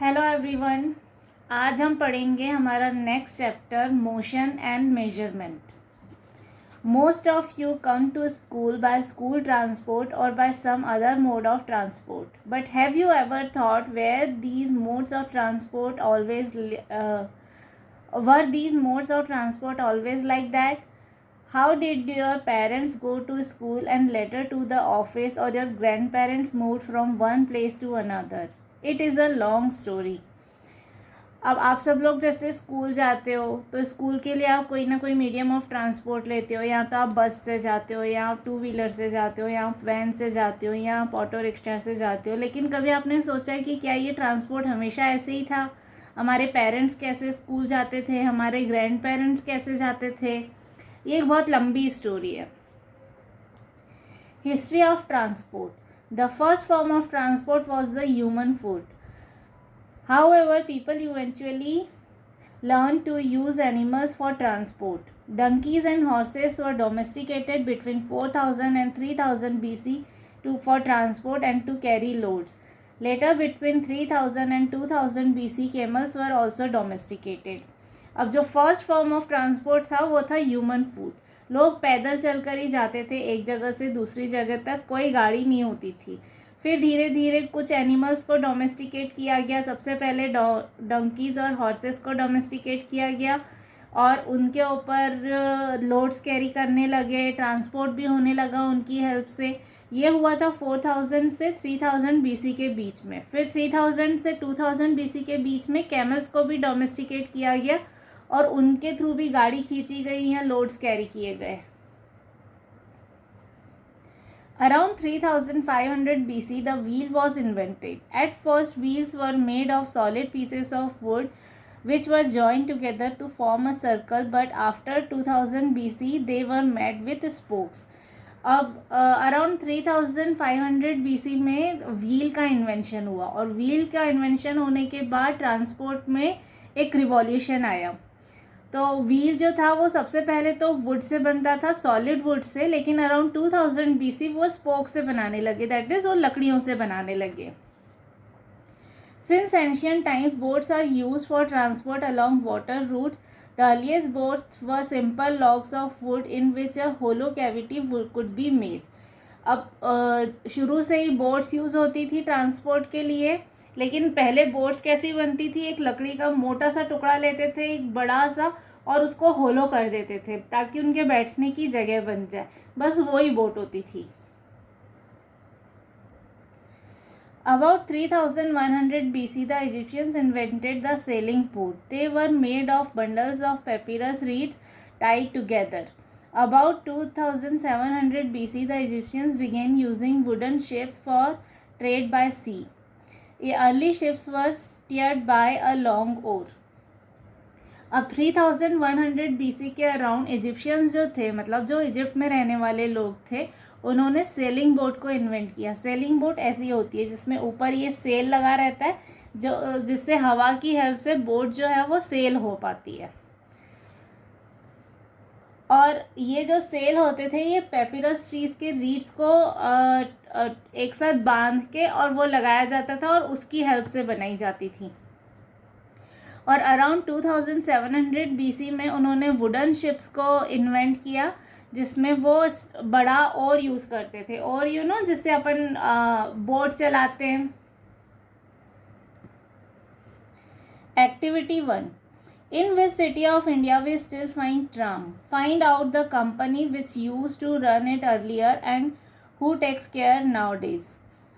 Hello everyone. आज हम पढ़ेंगे हमारा next chapter motion and measurement. Most of you come to school by school transport और by some other mode of transport, but have you ever thought where these modes of transport always were these modes of transport always like that? How did your parents go to school and later to the office, or your grandparents moved from one place to another? It is a long story. अब आप सब लोग जैसे school जाते हो तो school के लिए आप कोई ना कोई मीडियम ऑफ ट्रांसपोर्ट लेते हो। या तो आप बस से जाते हो, या आप टू व्हीलर से जाते हो, या आप वैन से जाते हो, या आप ऑटो रिक्शा से जाते हो। लेकिन कभी आपने सोचा है कि क्या ये ट्रांसपोर्ट हमेशा ऐसे ही था? हमारे पेरेंट्स कैसे स्कूल जाते थे, हमारे ग्रैंड पेरेंट्स कैसे जाते थे? ये एक बहुत लंबी स्टोरी है। History of transport. The first form of transport was the human food. However, people eventually learned to use animals for transport. Donkeys and horses were domesticated between 4000 and 3000 BC for transport and to carry loads. Later, between 3000 and 2000 BC, camels were also domesticated. अब जो first form of transport था वो था human food. लोग पैदल चलकर ही जाते थे एक जगह से दूसरी जगह तक, कोई गाड़ी नहीं होती थी. फिर धीरे धीरे कुछ एनिमल्स को डोमेस्टिकेट किया गया. सबसे पहले डंकीज़ और हॉर्सेस को डोमेस्टिकेट किया गया और उनके ऊपर लोड्स कैरी करने लगे, ट्रांसपोर्ट भी होने लगा उनकी हेल्प से. ये हुआ था 4000 से 3000 BC के बीच में. फिर 3000 से 2000 BC के बीच में कैमल्स को भी डोमेस्टिकेट किया गया और उनके थ्रू भी गाड़ी खींची गई या लोड्स कैरी किए गए. Around 3500 BC, the wheel was invented. At first, wheels were made of solid pieces of wood which were joined together to form a circle, but after 2000 BC, they were made with spokes. अब around 3500 BC में wheel का invention हुआ और wheel का invention होने के बाद transport में एक रिवॉल्यूशन आया. तो व्हील जो था वो सबसे पहले तो वुड से बनता था, सॉलिड वुड से, लेकिन अराउंड 2000 BC वो स्पोक से बनाने लगे, दैट इज वो लकड़ियों से बनाने लगे. Since ancient times boats are used for transport along water routes. The earliest boats were simple logs of wood in which a hollow cavity could be made. अब शुरू से ही बोट्स यूज़ होती थी ट्रांसपोर्ट के लिए, लेकिन पहले बोट्स कैसी बनती थी? एक लकड़ी का मोटा सा टुकड़ा लेते थे, एक बड़ा सा, और उसको होलो कर देते थे ताकि उनके बैठने की जगह बन जाए. बस वही बोट होती थी. About 3100 BC, the Egyptians invented the sailing boat. They were made of bundles of papyrus reeds tied together. About 2700 BC, the Egyptians began using wooden ships for trade by sea. Early ships were steered by a long oar. अब 3100 BC के around Egyptians जो थे, मतलब जो Egypt में रहने वाले लोग थे, उन्होंने सेलिंग बोट को इन्वेंट किया. सेलिंग बोट ऐसी होती है जिसमें ऊपर ये सेल लगा रहता है, जो जिससे हवा की हेल्प से बोट जो है वो सेल हो पाती है. और ये जो सेल होते थे ये पेपिरस ट्रीज के रीड्स को एक साथ बांध के और वो लगाया जाता था और उसकी हेल्प से बनाई जाती थी. और अराउंड 2700 BC में उन्होंने वुडन शिप्स को इन्वेंट किया जिसमें वो बड़ा ओर यूज़ करते थे. और जिससे अपन बोट चलाते हैं. Activity 1. In which city of India we still find tram? Find out the company which used to run it earlier and who takes care nowadays.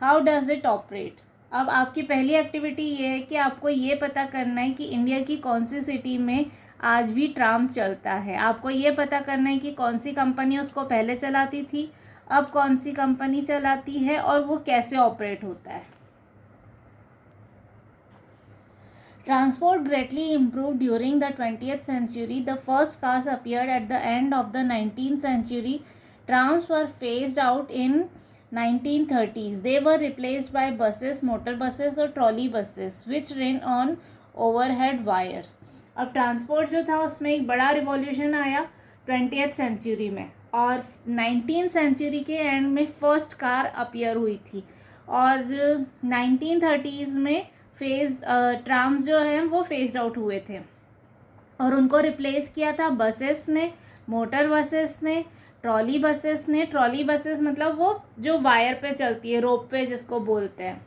How does it operate? अब आपकी पहली activity ये है कि आपको ये पता करना है कि इंडिया की कौन सी सिटी में आज भी ट्राम चलता है. आपको ये पता करना है कि कौन सी कंपनी उसको पहले चलाती थी, अब कौन सी कंपनी चलाती है और वो कैसे ऑपरेट होता है. Transport greatly improved during the 20th century. The first cars appeared at the end of the 19th century. Trams were phased out in 1930s. They were replaced by buses, motor buses और trolley buses, which ran on overhead wires. अब transport जो था उसमें एक बड़ा revolution आया 20th century में, और 19th सेंचुरी के एंड में फर्स्ट कार अपीयर हुई थी. और 1930s में ट्राम्स जो हैं वो फेस्ड आउट हुए थे और उनको रिप्लेस किया था बसेस ने, मोटर बसेस ने, ट्रॉली बसेस ने। ट्रॉली बसेस मतलब वो जो वायर पे चलती है, रोप पे जिसको बोलते हैं।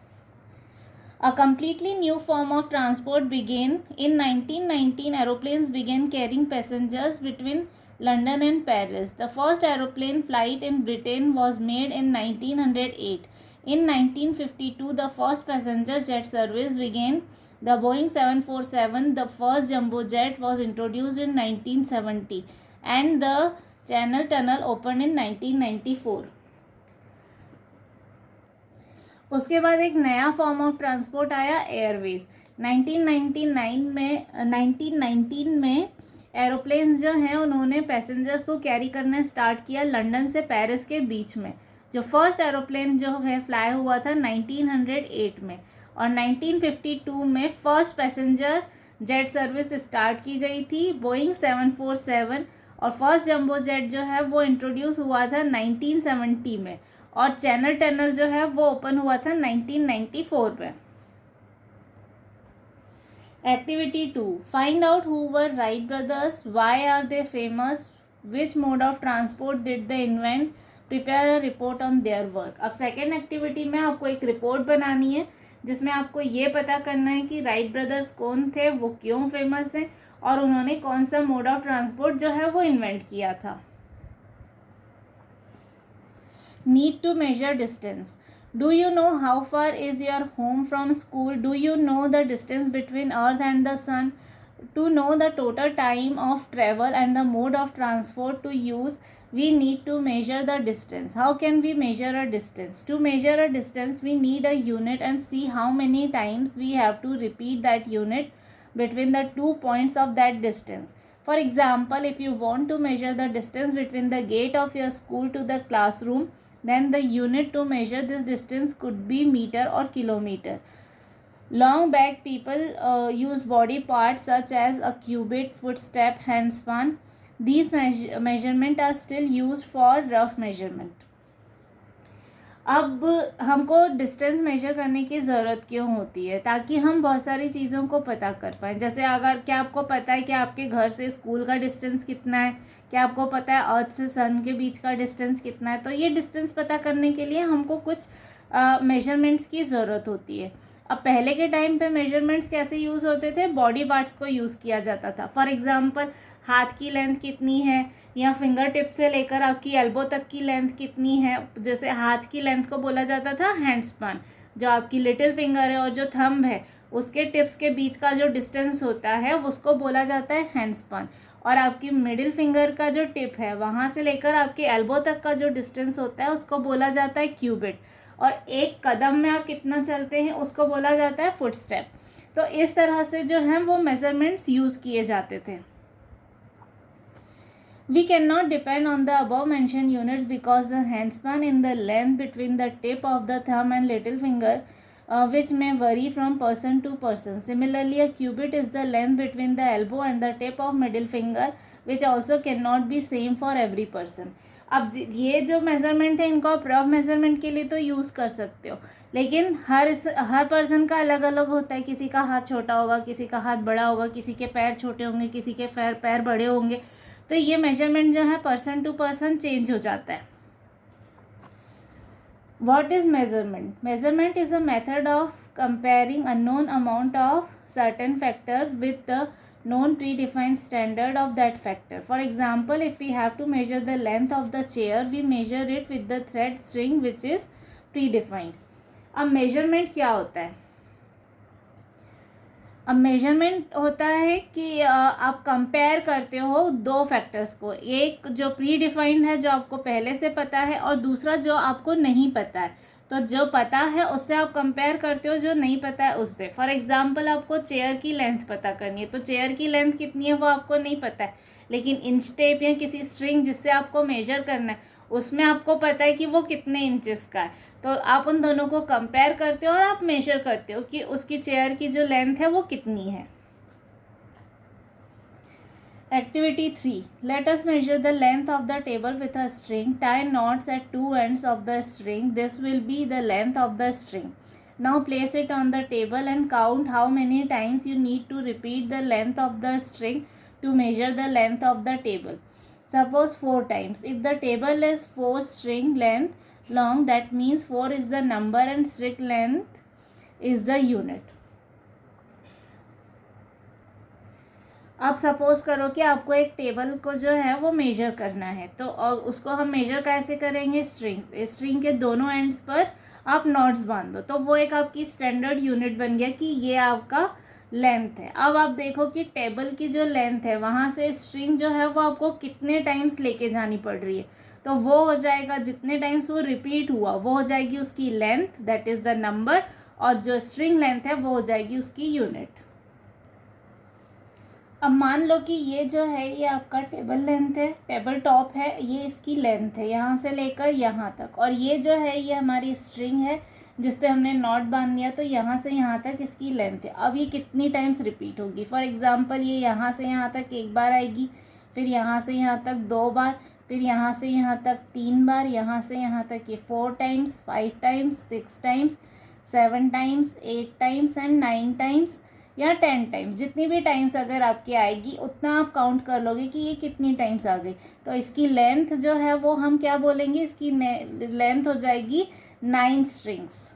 A completely new form of transport began in 1919. Aeroplanes began carrying passengers between London and Paris. The first aeroplane flight in Britain was made in 1908. In 1952, the first passenger jet service began. The Boeing 747, the first jumbo jet, was introduced in 1970, and the Channel Tunnel opened in 1994. उसके बाद एक नया form of transport आया, Airways. 1919 में aeroplanes जो हैं उन्होंने passengers को कैरी करना स्टार्ट किया लंदन से पेरिस के बीच में। जो फर्स्ट एरोप्लेन जो है फ्लाई हुआ था 1908 में, और 1952 में first passenger jet service start की गई थी, बोइंग 747, और फर्स्ट जंबो जेट जो है वो इंट्रोड्यूस हुआ था 1970 में, और चैनल टनल जो है वो ओपन हुआ था 1994 में। Activity 2, find out who were Wright brothers, why are they famous, which mode of transport did they invent, prepare a report on their work. अब सेकेंड एक्टिविटी में आपको एक रिपोर्ट बनानी है जिसमें आपको ये पता करना है कि राइट ब्रदर्स कौन थे, वो क्यों फेमस हैं, और उन्होंने कौन सा मोड ऑफ ट्रांसपोर्ट जो है वो इन्वेंट किया था। Need to measure distance. Do you know how far is your home from school? Do you know the distance between Earth and the Sun? To know the total time of travel and the mode of transport to use, we need to measure the distance. How can we measure a distance? To measure a distance, we need a unit and see how many times we have to repeat that unit between the 2 points of that distance. For example, if you want to measure the distance between the gate of your school to the classroom, then the unit to measure this distance could be meter or kilometer. Long back, people use body parts such as a cubit, footstep, handspan. These measurements are still used for rough measurement. अब हमको distance measure करने की ज़रूरत क्यों होती है? ताकि हम बहुत सारी चीज़ों को पता कर पाएँ। जैसे अगर क्या आपको पता है कि आपके घर से स्कूल का डिस्टेंस कितना है, क्या आपको पता है अर्थ से सन के बीच का डिस्टेंस कितना है, तो ये डिस्टेंस पता करने के लिए हमको कुछ मेजरमेंट्स की ज़रूरत होती है। अब पहले के टाइम पे मेजरमेंट्स कैसे यूज़ होते थे? बॉडी पार्ट्स को यूज़ किया जाता था। फॉर एग्जांपल, हाथ की लेंथ कितनी है, या फिंगर टिप से लेकर आपकी एल्बो तक की लेंथ कितनी है। जैसे हाथ की लेंथ को बोला जाता था हैंड स्पैन, जो आपकी लिटिल फिंगर है और जो थंब है उसके टिप्स के बीच का जो डिस्टेंस होता है उसको बोला जाता है हैंड स्पैन। और आपकी मिडिल फिंगर का जो टिप है वहाँ से लेकर आपके एल्बो तक का जो डिस्टेंस होता है उसको बोला जाता है क्यूबिट। और एक कदम में आप कितना चलते हैं उसको बोला जाता है फुट स्टेप। तो इस तरह से जो है वो मेजरमेंट्स यूज़ किए जाते थे। We cannot depend on the above mentioned units because the handspan in the length between the tip of the thumb and little finger, which may vary from person to person. Similarly, a cubit is the length between the elbow and the tip of middle finger, which also cannot be same for every person. अब ये जो measurement है इनको आप rough measurement के लिए तो use कर सकते हो, लेकिन हर पर्सन का अलग अलग होता है। किसी का हाथ छोटा होगा, किसी का हाथ बड़ा होगा, किसी के पैर छोटे होंगे, किसी के पैर बड़े होंगे। तो ये मेजरमेंट जो है पर्सन टू पर्सन चेंज हो जाता है। What is measurement? Measurement is a method of comparing unknown amount of certain factor with the known predefined standard of that factor. For example, if we have to measure the length of the chair, we measure it with the thread string which is predefined. अब measurement क्या होता है? अब measurement होता है कि आप compare करते हो दो फैक्टर्स को, एक जो प्री डिफाइंड है जो आपको पहले से पता है, और दूसरा जो आपको नहीं पता है। तो जो पता है उससे आप कंपेयर करते हो जो नहीं पता है उससे। फॉर एग्जांपल, आपको चेयर की लेंथ पता करनी है, तो चेयर की लेंथ कितनी है वो आपको नहीं पता है, लेकिन इंच टेप या किसी स्ट्रिंग जिससे आपको मेजर करना है उसमें आपको पता है कि वो कितने इंचेस का है। तो आप उन दोनों को कंपेयर करते हो और आप मेजर करते हो कि उसकी चेयर की जो लेंथ है वो कितनी है। Activity 3. Let us measure the length of the table with a string. Tie knots at two ends of the string. This will be the length of the string. Now place it on the table and count how many times you need to repeat the length of the string to measure the length of the table. Suppose 4 times. If the table is 4 string length long, that means 4 is the number and string length is the unit. अब suppose करो कि आपको एक table को जो है वो major करना है, तो उसको हम मेजर कैसे करेंगे? स्ट्रिंग के दोनों एंड्स पर आप नॉट्स बांध दो, तो वो एक आपकी स्टैंडर्ड यूनिट बन गया कि ये आपका लेंथ है। अब आप देखो कि टेबल की जो लेंथ है वहाँ से स्ट्रिंग जो है वो आपको कितने टाइम्स लेके जानी पड़ रही है, तो वो हो जाएगा जितने टाइम्स वो रिपीट हुआ वो हो जाएगी उसकी length, that is the number, और जो स्ट्रिंग लेंथ है वो हो जाएगी उसकी यूनिट। अब मान लो कि ये जो है ये आपका टेबल लेंथ है, टेबल टॉप है, ये इसकी लेंथ है यहाँ से लेकर यहाँ तक, और ये जो है ये हमारी स्ट्रिंग है जिस पे हमने नॉट बांध दिया, तो यहाँ से यहाँ तक इसकी लेंथ है। अब ये कितनी टाइम्स रिपीट होगी? फॉर एग्जांपल ये यहाँ से यहाँ तक एक बार आएगी, फिर यहाँ से यहाँ तक 2 बार, फिर यहाँ से यहाँ तक 3 बार, यहाँ से यहाँ तक ये 4 times, 5 times, 6 times, 7 times, 8 times and 9 times या 10 टाइम्स। जितनी भी टाइम्स अगर आपकी आएगी उतना आप काउंट कर लोगे कि ये कितनी टाइम्स आ गई, तो इसकी लेंथ जो है वो हम क्या बोलेंगे? इसकी लेंथ हो जाएगी 9 strings.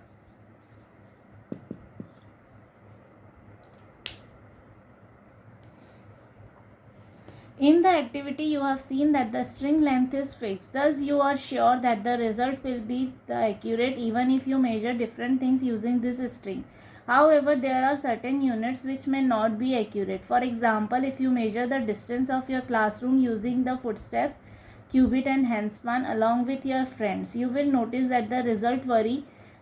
In the activity, you have seen that the string length is fixed. Thus, you are sure that the result will be accurate even if you measure different things using this string. However, there are certain units which may not be accurate. For example, if you measure the distance of your classroom using the footsteps, cubit and handspan along with your friends, you will notice that the result vary.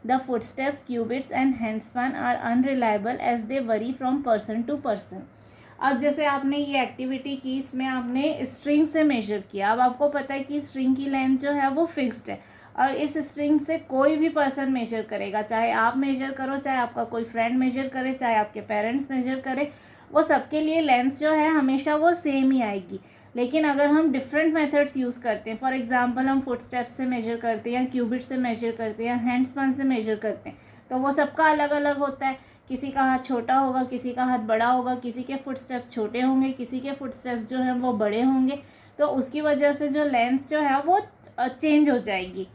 The footsteps, cubits and handspan are unreliable as they vary from person to person. अब जैसे आपने ये activity की, इसमें आपने string से major किया। अब आपको पता है कि स्ट्रिंग की लेंथ जो है वो फिक्स्ड है, और इस स्ट्रिंग से कोई भी पर्सन मेजर करेगा, चाहे आप मेजर करो, चाहे आपका कोई फ्रेंड मेजर करे, चाहे आपके पेरेंट्स मेजर करे, वो सबके लिए लेंथ जो है हमेशा वो सेम ही आएगी। लेकिन अगर हम डिफरेंट मेथड्स यूज़ करते हैं, फॉर एग्जांपल हम फुटस्टेप्स से मेजर करते हैं, या क्यूबिट से मेजर करते हैं, या हैंडस्पैन से मेजर करते हैं, तो वो सबका अलग अलग होता है। किसी का हाथ छोटा होगा, किसी का हाथ बड़ा होगा, किसी के फुटस्टेप्स छोटे होंगे, किसी के फुटस्टेप्स जो हैं वो बड़े होंगे, तो उसकी वजह से जो लेंथ जो है वो चेंज हो जाएगी,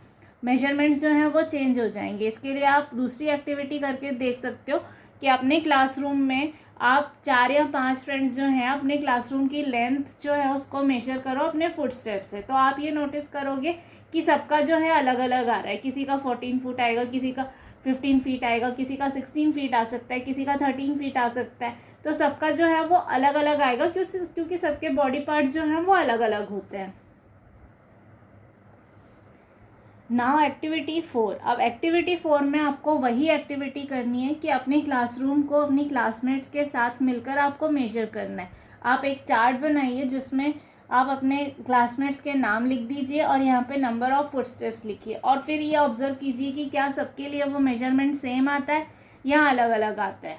मेजरमेंट्स जो हैं वो चेंज हो जाएंगे। इसके लिए आप दूसरी एक्टिविटी करके देख सकते हो कि अपने क्लासरूम में आप 4 या 5 फ्रेंड्स जो हैं अपने क्लासरूम की लेंथ जो है उसको मेजर करो अपने फुटस्टेप से, तो आप ये नोटिस करोगे कि सबका जो है अलग अलग आ रहा है। किसी का 14 फुट आएगा, किसी का 15 फीट आएगा, किसी का 16 फीट आ सकता है, किसी का 13 फीट आ सकता है, तो सबका जो है वो अलग अलग आएगा क्योंकि सबके बॉडी पार्ट्स जो हैं वो अलग अलग होते हैं। Now activity 4। अब एक्टिविटी 4 में आपको वही एक्टिविटी करनी है कि अपने क्लासरूम को अपनी क्लासमेट्स के साथ मिलकर आपको मेजर करना है। आप एक चार्ट बनाइए जिसमें आप अपने क्लासमेट्स के नाम लिख दीजिए और यहाँ पे नंबर ऑफ़ फुटस्टेप्स लिखिए, और फिर ये ऑब्ज़र्व कीजिए कि क्या सबके लिए वो मेजरमेंट सेम आता है या अलग अलग आता है।